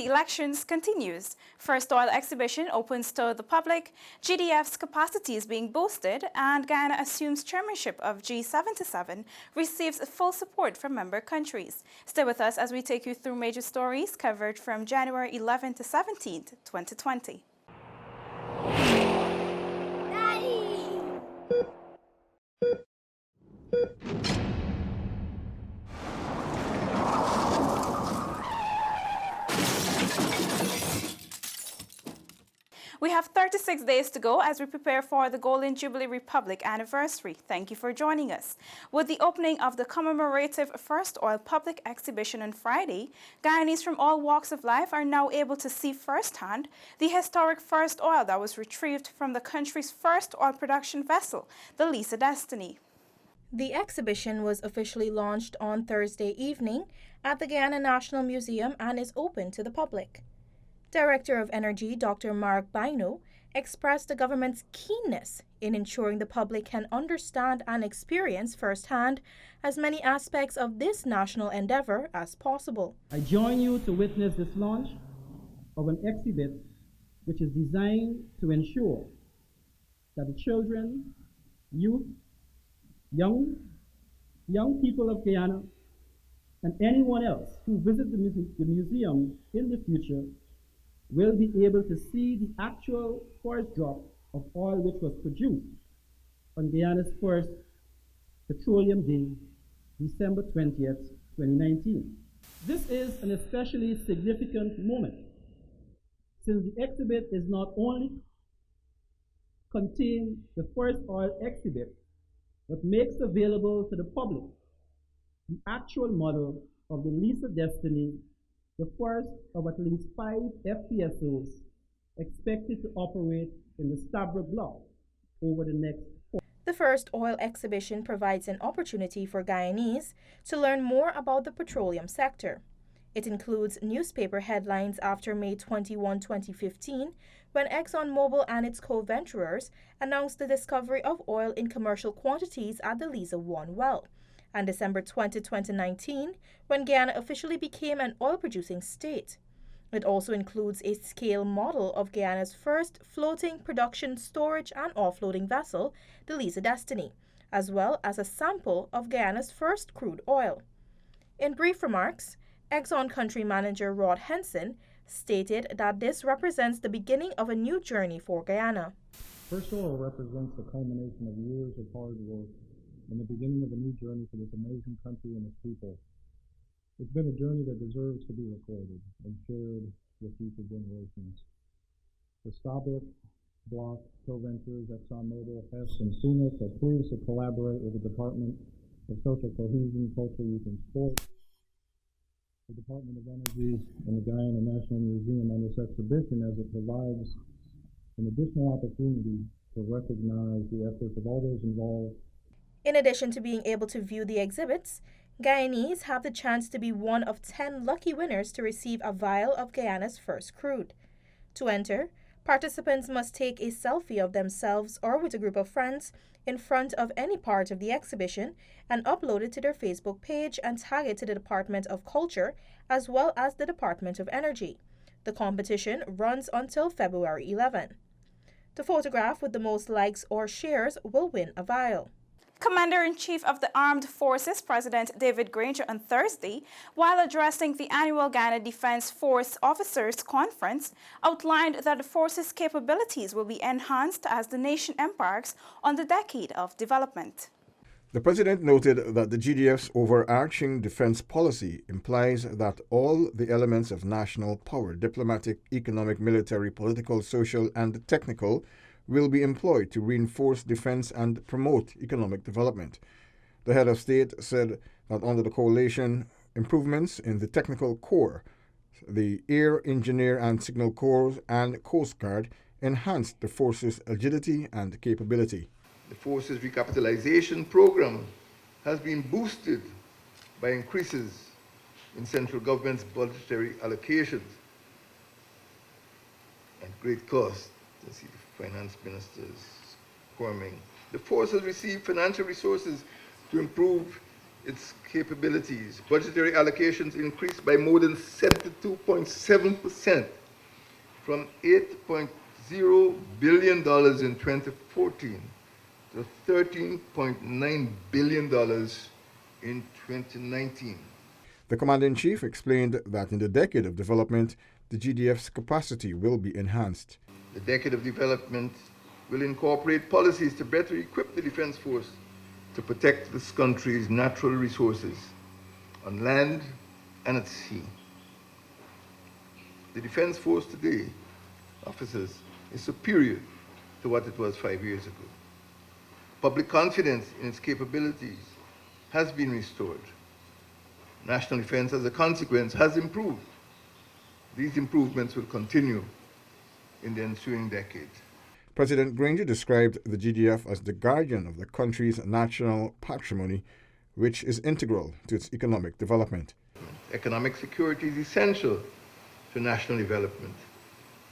elections continues. First oil exhibition opens to the public, GDF's capacity is being boosted, and Guyana assumes chairmanship of G77, receives full support from member countries. Stay with us as we take you through major stories covered from January 11th to 17th, 2020. We have 36 days to go as we prepare for the Golden Jubilee Republic anniversary. Thank you for joining us. With the opening of the commemorative First Oil public exhibition on Friday, Guyanese from all walks of life are now able to see firsthand the historic first oil that was retrieved from the country's first oil production vessel, the Liza Destiny. The exhibition was officially launched on Thursday evening at the Guyana National Museum and is open to the public. Director of Energy Dr. Mark Bino expressed the government's keenness in ensuring the public can understand and experience firsthand as many aspects of this national endeavor as possible. I join you to witness this launch of an exhibit which is designed to ensure that the children, youth, young people of Guyana, and anyone else who visits the museum in the future will be able to see the actual first drop of oil which was produced on Guyana's first Petroleum Day, December 20th, 2019. This is an especially significant moment since the exhibit is not only contain the first oil exhibit, but makes available to the public the actual model of the Liza Destiny, the first of at least 5 FPSOs expected to operate in the Stabroek Block over the next 4. The first oil exhibition provides an opportunity for Guyanese to learn more about the petroleum sector. It includes newspaper headlines after May 21, 2015, when ExxonMobil and its co-venturers announced the discovery of oil in commercial quantities at the Liza-1 well, and December 20, 2019, when Guyana officially became an oil-producing state. It also includes a scale model of Guyana's first floating production, storage, and offloading vessel, the Liza Destiny, as well as a sample of Guyana's first crude oil. In brief remarks, Exxon Country Manager Rod Henson stated that this represents the beginning of a new journey for Guyana. First oil represents the culmination of years of hard work and the beginning of a new journey for this amazing country and its people. It's been a journey that deserves to be recorded and shared with future generations. The Stabroek Block co-ventures ExxonMobil, Hess, and Sunus are pleased to collaborate with the Department of Social Cohesion, Culture, Youth, and Sport, the Department of Energy, and the Guyana National Museum on this exhibition, as it provides an additional opportunity to recognize the efforts of all those involved. In addition to being able to view the exhibits, Guyanese have the chance to be one of 10 lucky winners to receive a vial of Guyana's first crude. To enter, participants must take a selfie of themselves or with a group of friends in front of any part of the exhibition and upload it to their Facebook page and tag it to the Department of Culture as well as the Department of Energy. The competition runs until February 11. The photograph with the most likes or shares will win a vial. Commander-in-Chief of the Armed Forces, President David Granger, on Thursday, while addressing the annual Guyana Defense Force Officers Conference, outlined that the force's capabilities will be enhanced as the nation embarks on the decade of development. The President noted that the GDF's overarching defense policy implies that all the elements of national power, diplomatic, economic, military, political, social, and technical, will be employed to reinforce defense and promote economic development. The head of state said that under the coalition, improvements in the technical core, the Air, Engineer and Signal Corps and Coast Guard enhanced the force's agility and capability. The force's recapitalization program has been boosted by increases in central government's budgetary allocations at great cost. You see the finance minister's squirming. The force has received financial resources to improve its capabilities. Budgetary allocations increased by more than 72.7% from $8.0 billion in 2014 to $13.9 billion in 2019. The Commander-in-Chief explained that in the decade of development, the GDF's capacity will be enhanced. The decade of development will incorporate policies to better equip the Defense Force to protect this country's natural resources on land and at sea. The Defense Force today, officers, is superior to what it was 5 years ago. Public confidence in its capabilities has been restored. National defense, as a consequence, has improved. These improvements will continue in the ensuing decade. President Granger described the GDF as the guardian of the country's national patrimony, which is integral to its economic development. Economic security is essential to national development.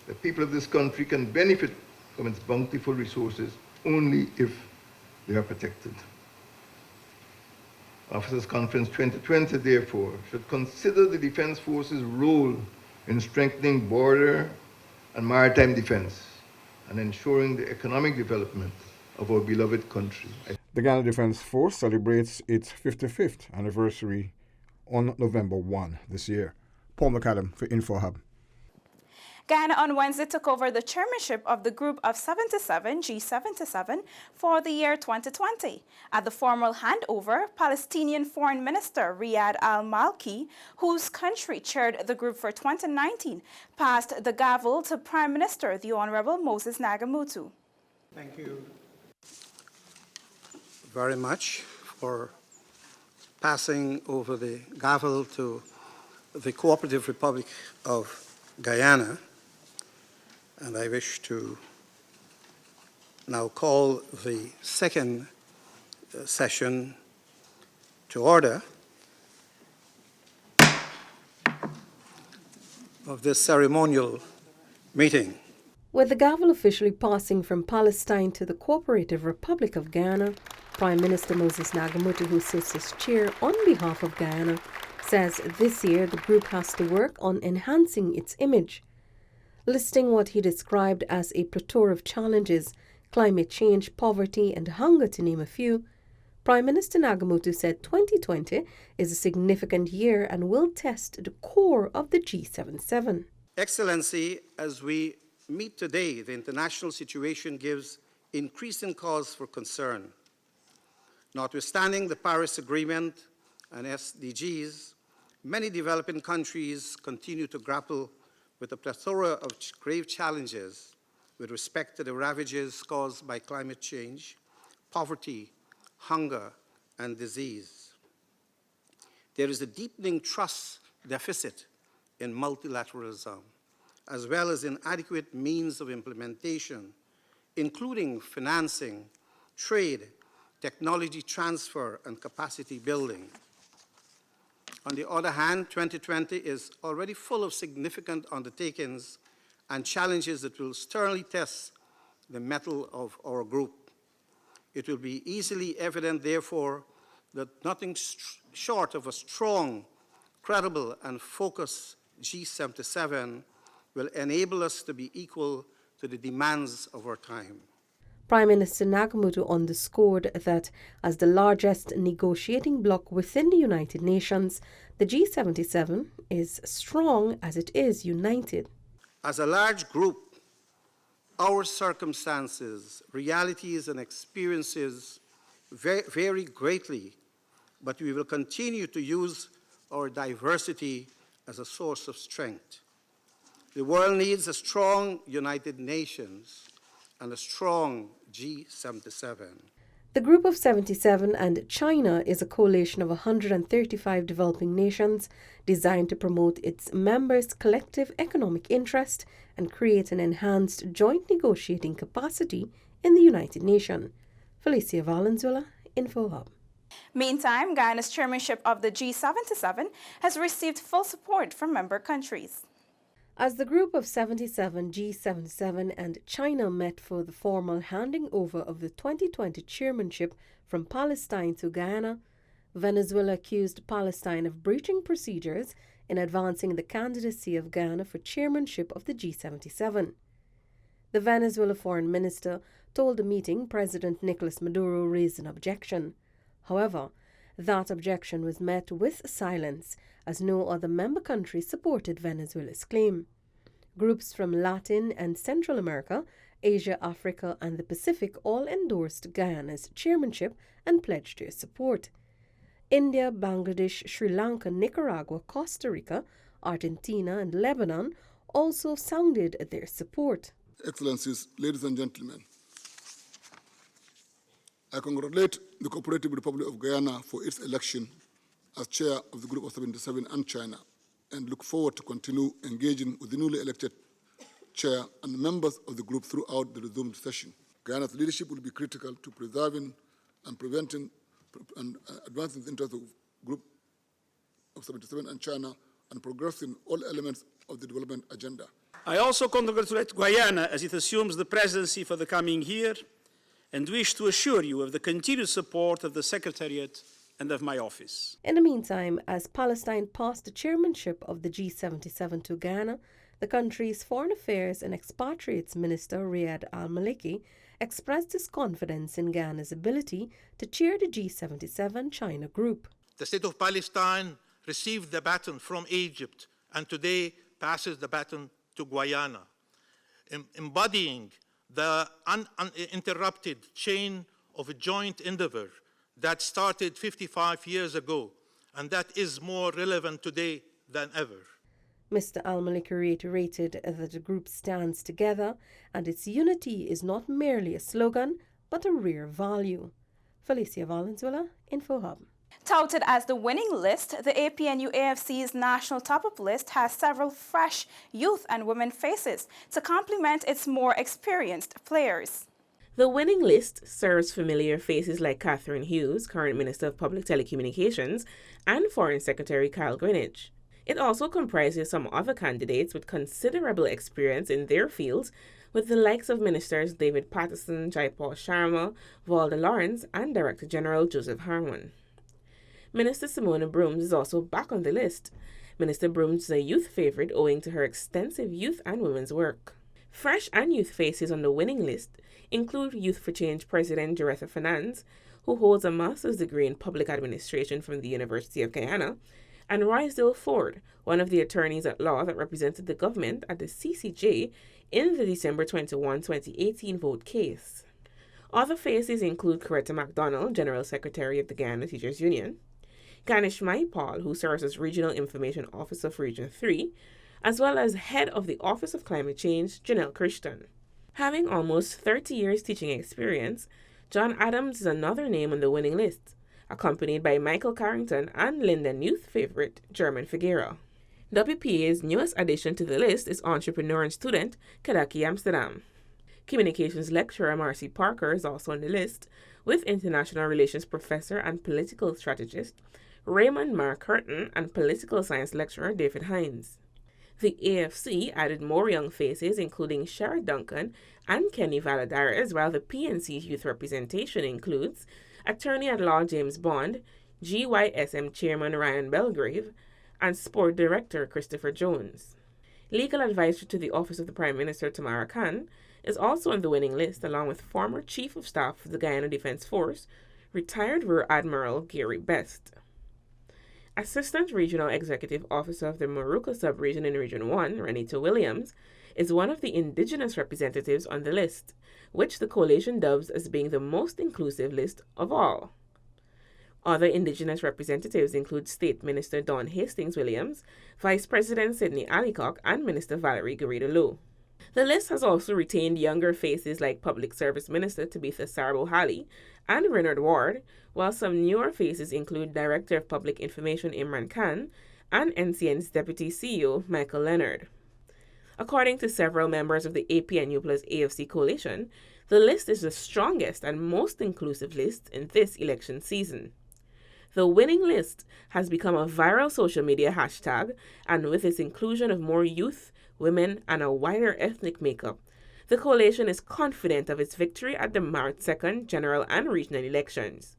The people of this country can benefit from its bountiful resources only if they are protected. Officers Conference 2020, therefore, should consider the Defense Force's role in strengthening border and maritime defense and ensuring the economic development of our beloved country. The Guyana Defense Force celebrates its 55th anniversary on November 1 this year. Paul McAdam for InfoHub. Guyana on Wednesday took over the chairmanship of the Group of 77, G77, for the year 2020. At the formal handover, Palestinian Foreign Minister Riyad al-Malki, whose country chaired the group for 2019, passed the gavel to Prime Minister the Honorable Moses Nagamutu. Thank you very much for passing over the gavel to the Cooperative Republic of Guyana. And I wish to now call the second session to order of this ceremonial meeting. With the gavel officially passing from Palestine to the Cooperative Republic of Guyana, Prime Minister Moses Nagamutu, who sits as chair on behalf of Guyana, says this year the group has to work on enhancing its image. Listing what he described as a plethora of challenges, climate change, poverty and hunger to name a few, Prime Minister Nagamutu said 2020 is a significant year and will test the core of the G77. Excellency, as we meet today, the international situation gives increasing cause for concern. Notwithstanding the Paris Agreement and SDGs, many developing countries continue to grapple with a plethora of grave challenges with respect to the ravages caused by climate change, poverty, hunger, and disease. There is a deepening trust deficit in multilateralism, as well as inadequate means of implementation, including financing, trade, technology transfer, and capacity building. On the other hand, 2020 is already full of significant undertakings and challenges that will sternly test the mettle of our group. It will be easily evident, therefore, that nothing short of a strong, credible, and focused G77 will enable us to be equal to the demands of our time. Prime Minister Nagamutu underscored that as the largest negotiating bloc within the United Nations, the G77 is strong as it is united. As a large group, our circumstances, realities, and experiences vary greatly, but we will continue to use our diversity as a source of strength. The world needs a strong United Nations and a strong G77. The Group of 77 and China is a coalition of 135 developing nations designed to promote its members' collective economic interest and create an enhanced joint negotiating capacity in the United Nations. Felicia Valenzuela, InfoHub. Meantime, Guyana's chairmanship of the G77 has received full support from member countries. As the Group of 77, G77 and China met for the formal handing over of the 2020 chairmanship from Palestine to Guyana, Venezuela accused Palestine of breaching procedures in advancing the candidacy of Guyana for chairmanship of the G77. The Venezuela foreign minister told the meeting President Nicolas Maduro raised an objection. However, that objection was met with silence as no other member country supported Venezuela's claim. Groups from Latin and Central America, Asia, Africa, and the Pacific all endorsed Guyana's chairmanship and pledged their support. India, Bangladesh, Sri Lanka, Nicaragua, Costa Rica, Argentina, and Lebanon also sounded their support. Excellencies, ladies and gentlemen, I congratulate the Cooperative Republic of Guyana for its election as chair of the Group of 77 and China, and look forward to continue engaging with the newly elected chair and members of the group throughout the resumed session. Guyana's leadership will be critical to preserving and preventing and advancing the interests of the Group of 77 and China and progressing all elements of the development agenda. I also congratulate Guyana as it assumes the presidency for the coming year and wish to assure you of the continued support of the Secretariat and of my office. In the meantime, as Palestine passed the chairmanship of the G77 to Guyana, the country's Foreign Affairs and Expatriates Minister Riyad al-Maliki expressed his confidence in Guyana's ability to chair the G77 China group. The state of Palestine received the baton from Egypt and today passes the baton to Guyana, embodying the uninterrupted chain of a joint endeavor that started 55 years ago and that is more relevant today than ever. Mr. al-Maliki reiterated that the group stands together and its unity is not merely a slogan but a rare value. Felicia Valenzuela, InfoHub. Touted as the winning list, the APNU+AFC's national top-up list has several fresh youth and women faces to complement its more experienced players. The winning list serves familiar faces like Catherine Hughes, current Minister of Public Telecommunications, and Foreign Secretary Kyle Greenidge. It also comprises some other candidates with considerable experience in their fields, with the likes of Ministers David Patterson, Jaipal Sharma, Valda Lawrence, and Director General Joseph Harmon. Minister Simona Brooms is also back on the list. Minister Brooms is a youth favorite owing to her extensive youth and women's work. Fresh and youth faces on the winning list include Youth for Change President Joretha Fernandes, who holds a master's degree in public administration from the University of Guyana, and Rysdale Ford, one of the attorneys at law that represented the government at the CCJ in the December 21, 2018 vote case. Other faces include Coretta MacDonald, General Secretary of the Guyana Teachers Union, Ganesh Maipal, who serves as Regional Information Officer for Region 3, as well as Head of the Office of Climate Change, Janelle Christian. Having almost 30 years teaching experience, John Adams is another name on the winning list, accompanied by Michael Carrington and Linden youth favorite German Figueroa. WPA's newest addition to the list is entrepreneur and student Kadaki Amsterdam. Communications lecturer Marcy Parker is also on the list, with international relations professor and political strategist Raymond Mark Curtin and political science lecturer David Hines. The AFC added more young faces, including Sherrod Duncan and Kenny Valadares, while the PNC's youth representation includes Attorney-at-Law James Bond, GYSM Chairman Ryan Belgrave, and Sport Director Christopher Jones. Legal advisor to the Office of the Prime Minister Tamara Khan is also on the winning list, along with former Chief of Staff of the Guyana Defence Force, retired Rear Admiral Gary Best. Assistant Regional Executive Officer of the Moruca Sub-Region in Region 1, Renita Williams, is one of the Indigenous representatives on the list, which the coalition dubs as being the most inclusive list of all. Other Indigenous representatives include State Minister Dawn Hastings Williams, Vice President Sidney Allicock, and Minister Valerie Garrido-Low. The list has also retained younger faces like Public Service Minister Tabitha Sarbo-Halley and Renard Ward, while some newer faces include Director of Public Information Imran Khan and NCN's Deputy CEO Michael Leonard. According to several members of the APNU+AFC coalition, the list is the strongest and most inclusive list in this election season. The winning list has become a viral social media hashtag, and with its inclusion of more youth, women, and a wider ethnic makeup, the coalition is confident of its victory at the March 2nd general and regional elections.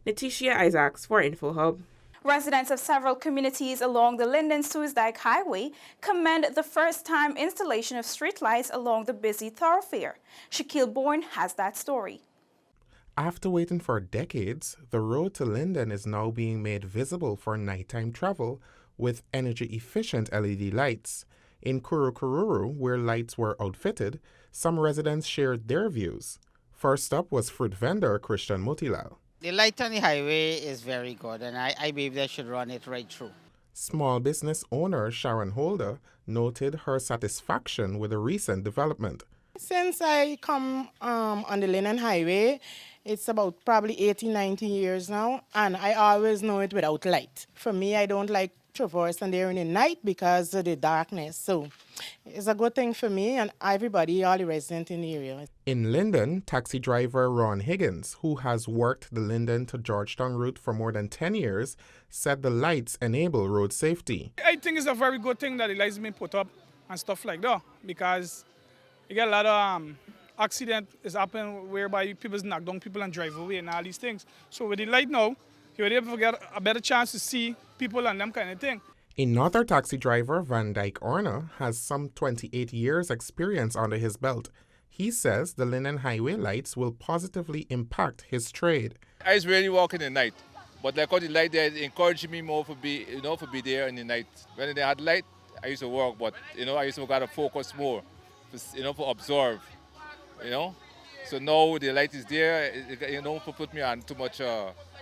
Letitia Isaacs for InfoHub. Residents of several communities along the Linden-Suzdijk Highway commend the first-time installation of streetlights along the busy thoroughfare. Shaquille Bourne has that story. After waiting for decades, the road to Linden is now being made visible for nighttime travel with energy-efficient LED lights. In Kurukururu, where lights were outfitted, some residents shared their views. First up was fruit vendor Christian Mutilal. The light on the highway is very good, and I believe they should run it right through. Small business owner Sharon Holder noted her satisfaction with the recent development. Since I come on the Linden Highway, it's about probably 80, 90 years now, and I always know it without light. For me, I don't like traversing there in the night because of the darkness. So it's a good thing for me and everybody, all the residents in the area. In Linden, taxi driver Ron Higgins, who has worked the Linden to Georgetown route for more than 10 years, said the lights enable road safety. I think it's a very good thing that the lights been put up and stuff like that, because you get a lot of accident is happening whereby people knock down people and drive away and all these things. So with the light now, you're able to get a better chance to see people and them kind of thing. Another taxi driver, Van Dyke Orna, has some 28 years experience under his belt. He says the Linden Highway lights will positively impact his trade. I was really working at night, but like all the light there encouraged me more to be there in the night. When they had light, I used to work, but I used to gotta focus more, to observe, So now the light is there, to put me on too much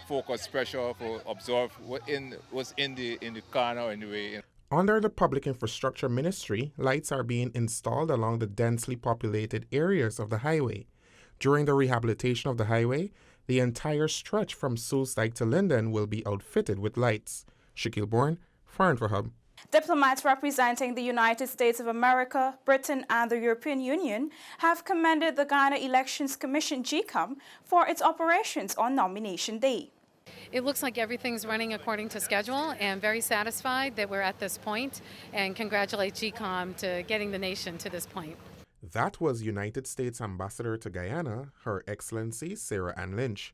focus pressure for observe what's in the corner anyway. Under the Public Infrastructure Ministry, lights are being installed along the densely populated areas of the highway. During the rehabilitation of the highway, the entire stretch from Suzdijk to Linden will be outfitted with lights. Shaquille Bourne for InfoHub. Diplomats representing the United States of America, Britain, and the European Union have commended the Guyana Elections Commission GCOM for its operations on nomination day. It looks like everything's running according to schedule, and very satisfied that we're at this point, and congratulate GCOM to getting the nation to this point. That was United States Ambassador to Guyana, Her Excellency Sarah Ann Lynch.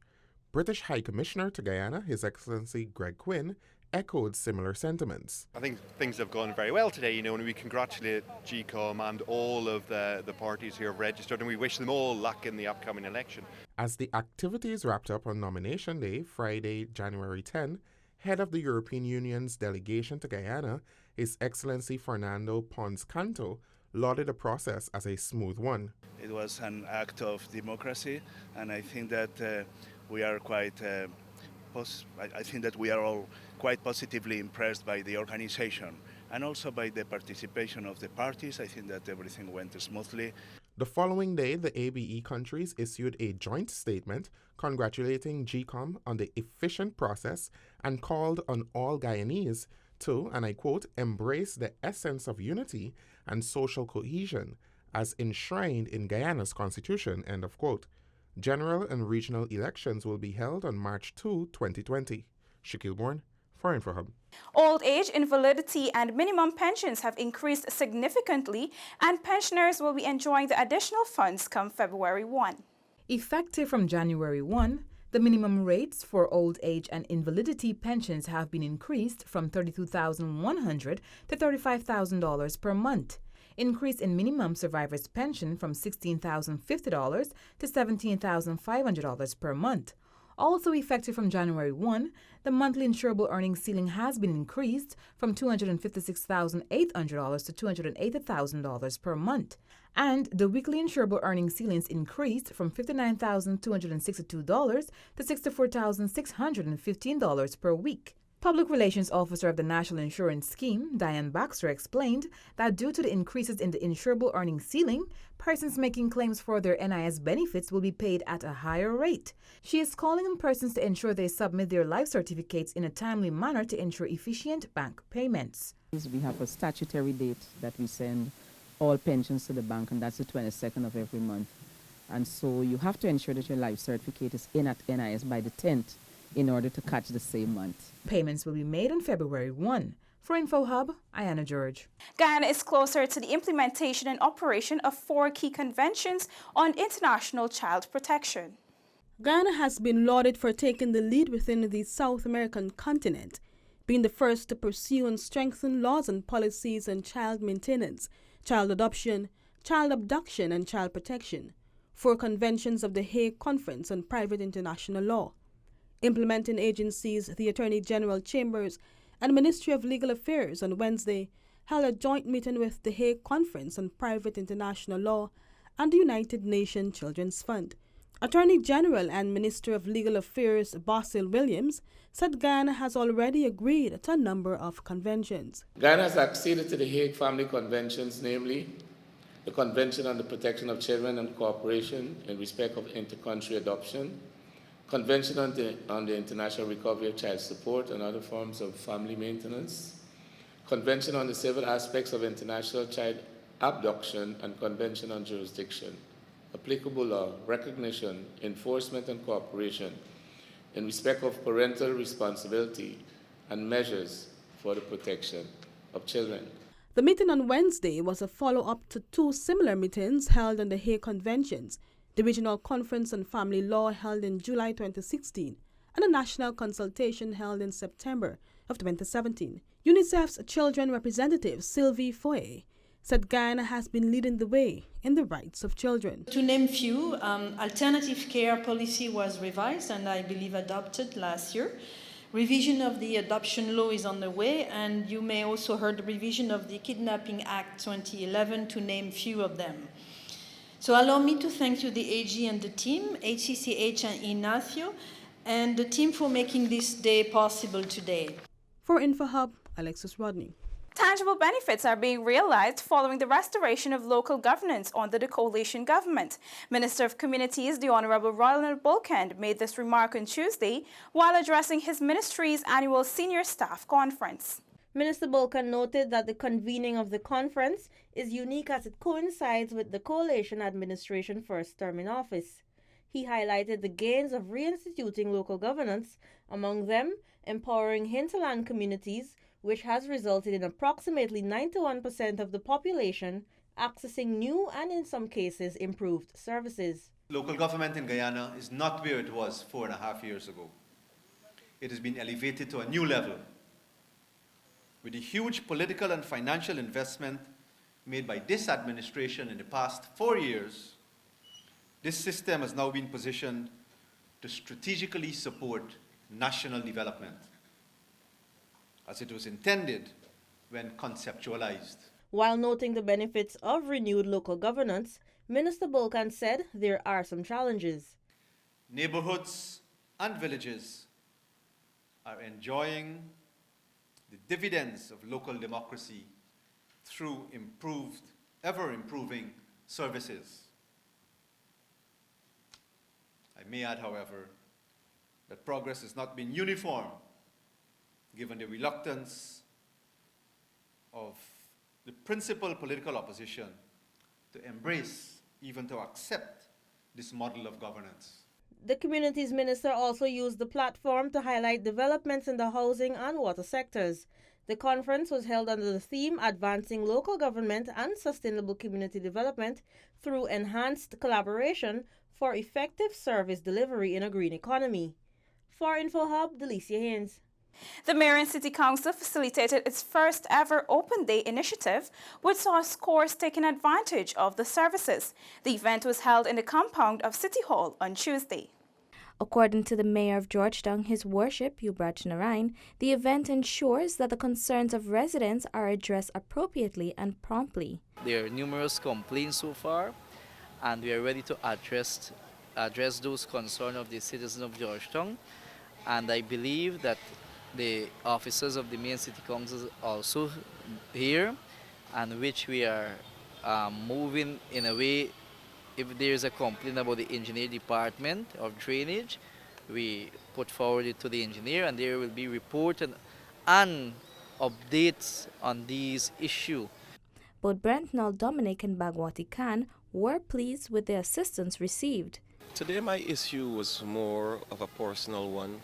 British High Commissioner to Guyana, His Excellency Greg Quinn, echoed similar sentiments. I think things have gone very well today, and we congratulate GCOM and all of the parties who have registered, and we wish them all luck in the upcoming election. As the activities wrapped up on nomination day, Friday, January 10, head of the European Union's delegation to Guyana, His Excellency Fernando Pons Canto, lauded the process as a smooth one. It was an act of democracy, and I think that we are all quite positively impressed by the organization and also by the participation of the parties. I think that everything went smoothly. The following day, the ABE countries issued a joint statement congratulating GCOM on the efficient process and called on all Guyanese to, and I quote, embrace the essence of unity and social cohesion as enshrined in Guyana's constitution, end of quote. General and regional elections will be held on March 2, 2020. Shaquille Bourne for InfoHub. Old age, invalidity, and minimum pensions have increased significantly, and pensioners will be enjoying the additional funds come February 1. Effective from January 1, the minimum rates for old age and invalidity pensions have been increased from $32,100 to $35,000 per month. Increase in minimum survivor's pension from $16,050 to $17,500 per month. Also effective from January 1, the monthly insurable earnings ceiling has been increased from $256,800 to $280,000 per month, and the weekly insurable earnings ceilings increased from $59,262 to $64,615 per week. Public Relations Officer of the National Insurance Scheme, Diane Baxter, explained that due to the increases in the insurable earnings ceiling, persons making claims for their NIS benefits will be paid at a higher rate. She is calling on persons to ensure they submit their life certificates in a timely manner to ensure efficient bank payments. We have a statutory date that we send all pensions to the bank, and that's the 22nd of every month. And so you have to ensure that your life certificate is in at NIS by the 10th. In order to catch the same month. Payments will be made on February 1. For InfoHub, Ayana George. Guyana is closer to the implementation and operation of 4 key conventions on international child protection. Guyana has been lauded for taking the lead within the South American continent, being the first to pursue and strengthen laws and policies on child maintenance, child adoption, child abduction, and child protection, 4 conventions of the Hague Conference on Private International Law. Implementing agencies, the Attorney General Chambers, and Ministry of Legal Affairs on Wednesday held a joint meeting with the Hague Conference on Private International Law and the United Nations Children's Fund. Attorney General and Minister of Legal Affairs Basil Williams said Guyana has already agreed to a number of conventions. Guyana has acceded to the Hague Family Conventions, namely the Convention on the Protection of Children and Cooperation in respect of inter-country adoption, Convention on the International Recovery of Child Support and other forms of family maintenance, Convention on the Civil Aspects of International Child Abduction, and Convention on Jurisdiction, applicable law, recognition, enforcement, and cooperation in respect of parental responsibility and measures for the protection of children. The meeting on Wednesday was a follow-up to 2 similar meetings held on the Hague Conventions, the Regional Conference on Family Law held in July 2016, and a national consultation held in September of 2017. UNICEF's children representative Sylvie Foye said Guyana has been leading the way in the rights of children. To name few, alternative care policy was revised and I believe adopted last year. Revision of the adoption law is on the way, and you may also heard the revision of the Kidnapping Act 2011, to name few of them. So allow me to thank you, the AG and the team, HCCH and INATHIO, and the team for making this day possible today. For InfoHub, Alexis Rodney. Tangible benefits are being realized following the restoration of local governance under the coalition government. Minister of Communities, the Honorable Ronald Bulkand, made this remark on Tuesday while addressing his ministry's annual senior staff conference. Minister Bulkand noted that the convening of the conference is unique as it coincides with the coalition administration first term in office. He highlighted the gains of reinstituting local governance, among them empowering hinterland communities, which has resulted in approximately 91% of the population accessing new and, in some cases, improved services. Local government in Guyana is not where it was 4.5 years ago. It has been elevated to a new level. With the huge political and financial investment made by this administration in the past 4 years, this system has now been positioned to strategically support national development, as it was intended when conceptualized. While noting the benefits of renewed local governance, Minister Bulkand said there are some challenges. Neighborhoods and villages are enjoying the dividends of local democracy through improved, ever-improving services. I may add, however, that progress has not been uniform, given the reluctance of the principal political opposition to embrace, even to accept, this model of governance. The Communities Minister also used the platform to highlight developments in the housing and water sectors. The conference was held under the theme Advancing Local Government and Sustainable Community Development through Enhanced Collaboration for Effective Service Delivery in a Green Economy. For InfoHub, Delicia Haynes. The Mayor and City Council facilitated its first ever Open Day initiative, which saw scores taking advantage of the services. The event was held in the compound of City Hall on Tuesday. According to the Mayor of Georgetown, His Worship Yubraj Narain, the event ensures that the concerns of residents are addressed appropriately and promptly. There are numerous complaints so far, and we are ready to address those concerns of the citizens of Georgetown. And I believe that the officers of the main city council also here, and which we are moving in a way. If there is a complaint about the engineer department of drainage, we put forward it to the engineer, and there will be reported and updates on these issues. Both Brentnall Dominic and Bagwati Khan were pleased with the assistance received. Today my issue was more of a personal one,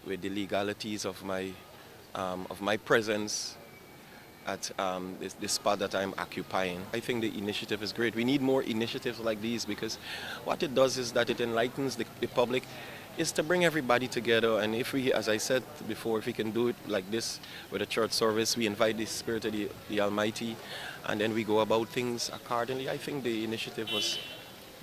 with the legalities of my presence at the spot that I'm occupying. I think the initiative is great. We need more initiatives like these because what it does is that it enlightens the public, is to bring everybody together. And if we, as I said before, if we can do it like this with a church service, we invite the Spirit of the Almighty, and then we go about things accordingly. I think the initiative was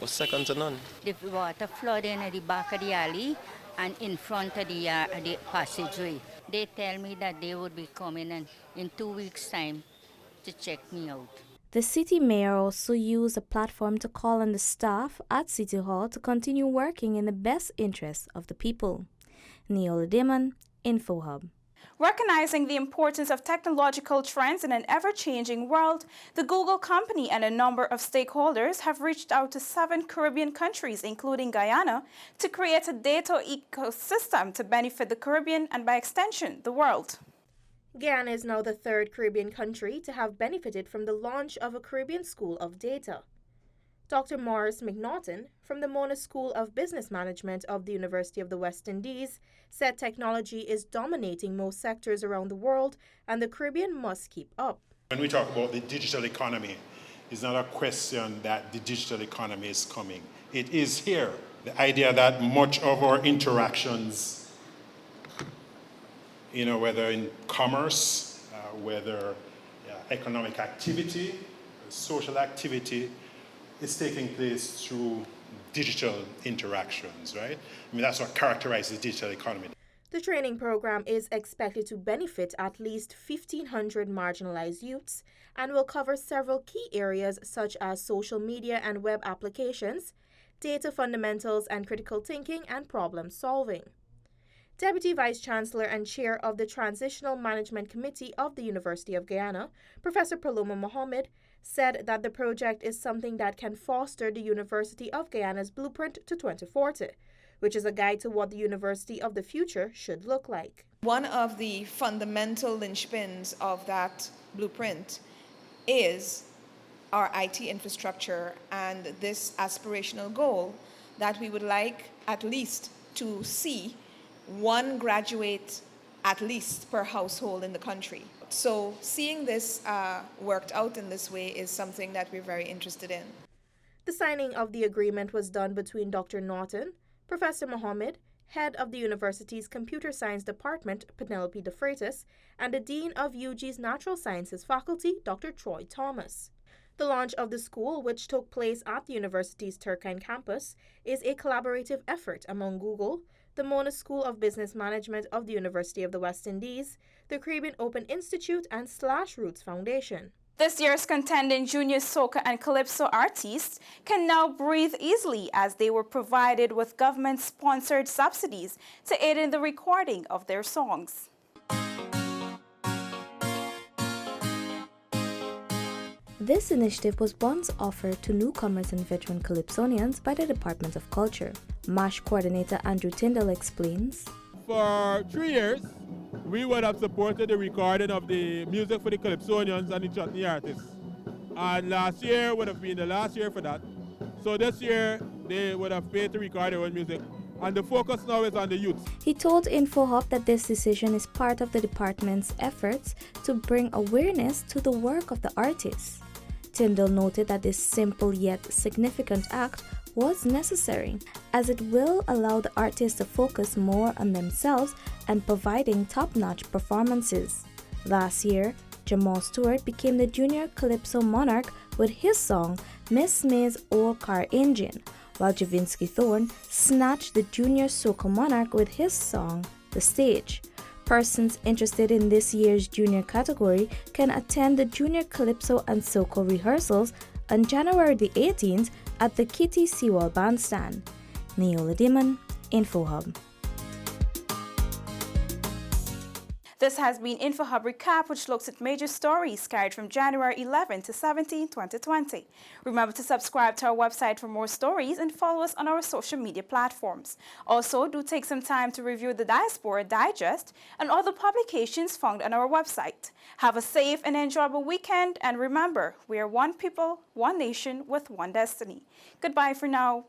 second to none. The water flooding at the back of the alley and in front of the passageway. They tell me that they would be coming in 2 weeks' time to check me out. The city mayor also used the platform to call on the staff at City Hall to continue working in the best interests of the people. Neola Dimon, InfoHub. Recognizing the importance of technological trends in an ever-changing world, the Google company and a number of stakeholders have reached out to 7 Caribbean countries, including Guyana, to create a data ecosystem to benefit the Caribbean and, by extension, the world. Guyana is now the 3rd Caribbean country to have benefited from the launch of a Caribbean School of Data. Dr. Maurice McNaughton from the Mona School of Business Management of the University of the West Indies said technology is dominating most sectors around the world and the Caribbean must keep up. When we talk about the digital economy, it's not a question that the digital economy is coming. It is here. The idea that much of our interactions, whether in commerce, whether economic activity, social activity, is taking place through digital interactions, right? I mean, that's what characterizes the digital economy. The training program is expected to benefit at least 1,500 marginalized youths and will cover several key areas such as social media and web applications, data fundamentals and critical thinking and problem solving. Deputy Vice Chancellor and Chair of the Transitional Management Committee of the University of Guyana, Professor Paloma Mohammed, said that the project is something that can foster the University of Guyana's blueprint to 2040, which is a guide to what the University of the future should look like. One of the fundamental linchpins of that blueprint is our IT infrastructure and this aspirational goal that we would like at least to see 1 graduate at least per household in the country. So seeing this worked out in this way is something that we're very interested in. The signing of the agreement was done between Dr. Norton, Professor Mohammed, head of the university's Computer Science Department, Penelope De Freitas, and the Dean of UG's Natural Sciences faculty, Dr. Troy Thomas. The launch of the school, which took place at the university's Turkine campus, is a collaborative effort among Google, the Mona School of Business Management of the University of the West Indies, the Caribbean Open Institute, and /Roots Foundation. This year's contending junior soca and calypso artists can now breathe easily as they were provided with government-sponsored subsidies to aid in the recording of their songs. This initiative was once offered to newcomers and veteran calypsonians by the Department of Culture. MASH coordinator Andrew Tyndall explains. For 3 years, we would have supported the recording of the music for the calypsonians and the chutney artists. And last year would have been the last year for that. So this year, they would have paid to record their own music. And the focus now is on the youth. He told InfoHub that this decision is part of the department's efforts to bring awareness to the work of the artists. Tyndall noted that this simple yet significant act was necessary, as it will allow the artists to focus more on themselves and providing top-notch performances. Last year, Jamal Stewart became the junior calypso monarch with his song Miss May's Old Car Engine, while Javinsky Thorne snatched the junior soca monarch with his song The Stage. Persons interested in this year's junior category can attend the Junior Calypso and Soca rehearsals on January the 18th at the Kitty Sewell Bandstand. Neola Dimon, InfoHub. This has been InfoHub Recap, which looks at major stories carried from January 11 to 17, 2020. Remember to subscribe to our website for more stories and follow us on our social media platforms. Also, do take some time to review the Diaspora Digest and other publications found on our website. Have a safe and enjoyable weekend, and remember, we are one people, one nation with one destiny. Goodbye for now.